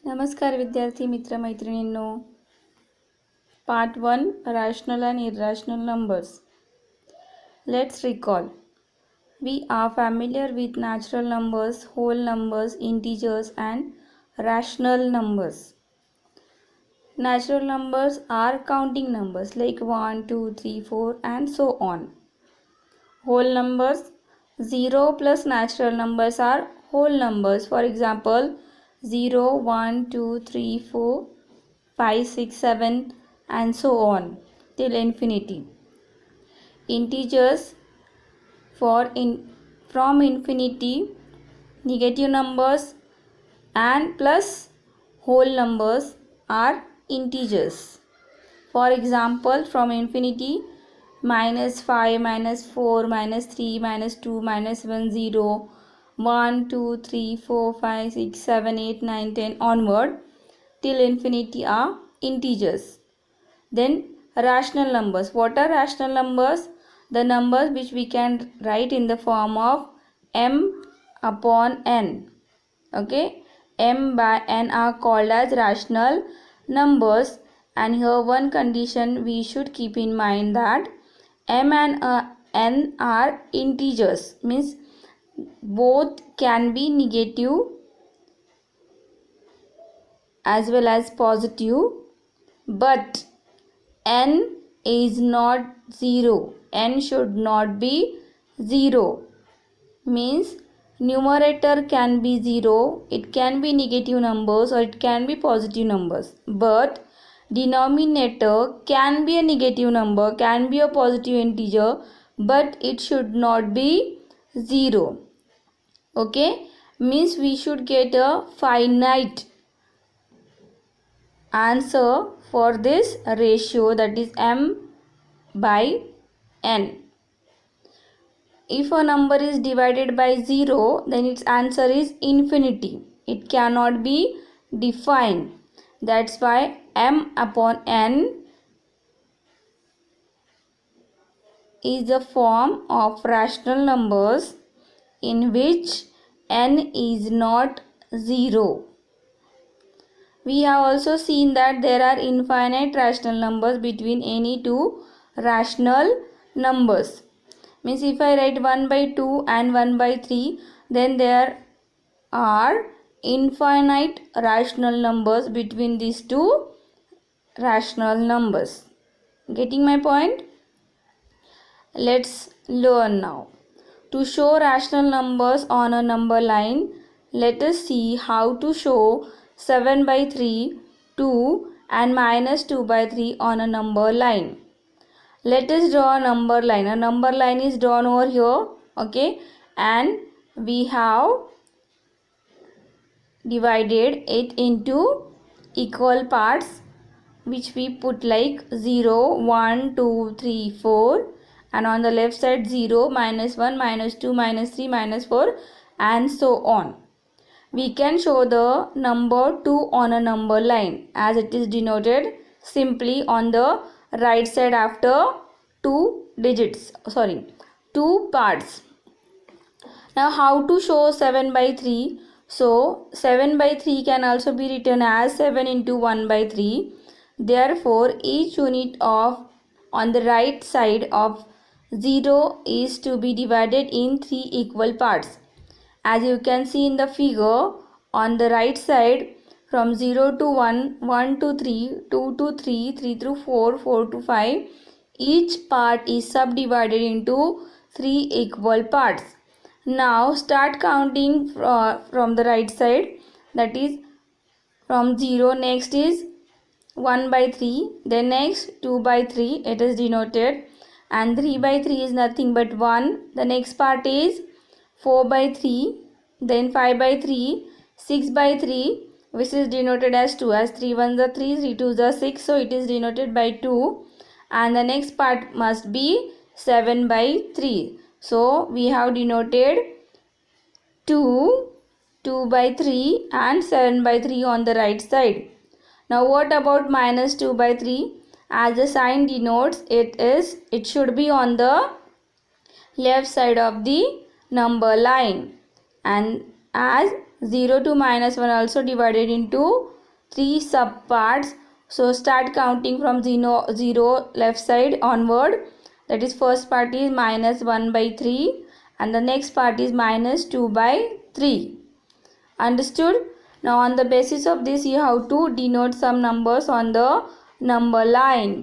नमस्कार विद्यार्थी मित्र मैत्रिणींनो. Part 1 Rational and Irrational Numbers. Let's recall. We are familiar with natural numbers, whole numbers, integers and rational numbers. Natural numbers are counting numbers like 1, 2, 3, 4 and so on. Whole numbers, 0 plus natural numbers are whole numbers. For example, 0, 1, 2, 3, 4, 5, 6, 7 and so on till infinity. Integers, from infinity, negative numbers and plus whole numbers are integers. For example, from infinity, -5, -4, -3, -2, -1, 0, 1, 2, 3, 4, 5, 6, 7, 8, 9, 10 onward till infinity are integers. Then rational numbers. What are rational numbers? The numbers which we can write in the form of m upon n. Okay, m by n are called as rational numbers. And here one condition we should keep in mind, that m and n are integers, means both can be negative as well as positive, but n is not 0. N should not be 0, means numerator can be 0, it can be negative numbers or it can be positive numbers, but denominator can be a negative number, can be a positive integer, but it should not be 0. Okay, means we should get a finite answer for this ratio, that is m by n. If a number is divided by 0, then its answer is infinity. It cannot be defined. That's why m upon n is a form of rational numbers in which n is not 0. We have also seen that there are infinite rational numbers between any two rational numbers. Means if I write 1 by 2 and 1 by 3, then there are infinite rational numbers between these two rational numbers. Getting my point? Let's learn now. To show rational numbers on a number line, let us see how to show 7 by 3, 2 and -2 by 3 on a number line. Let us draw a number line. A number line is drawn over here. Okay, and we have divided it into equal parts, which we put like 0, 1, 2, 3, 4, and on the left side 0, -1, -2, -3, -4 and so on. We can show the number 2 on a number line as it is denoted simply on the right side after two parts. Now how to show 7 by 3? So 7 by 3 can also be written as 7 into 1 by 3. Therefore each unit of on the right side of 0 is to be divided in 3 equal parts. As you can see in the figure, on the right side, from 0 to 1, 1 to 3, 2 to 3, 3 to 4, 4 to 5, each part is subdivided into 3 equal parts. Now start counting from the right side, that is from 0, next is 1 by 3, then next 2 by 3, it is denoted, and 3 by 3 is nothing but 1. The next part is 4 by 3, then 5 by 3, 6 by 3, which is denoted as 2, as 3 1s are 3, 3 2s are 6, so it is denoted by 2, and the next part must be 7 by 3. So we have denoted 2, 2 by 3 and 7 by 3 on the right side. Now what about -2 by 3? As the sign denotes, it should be on the left side of the number line, and as 0 to -1 also divided into 3 subparts. So start counting from 0 left side onward. That is, first part is -1/3 and the next part is -2/3. Understood? Now on the basis of this you have to denote some numbers on the number line.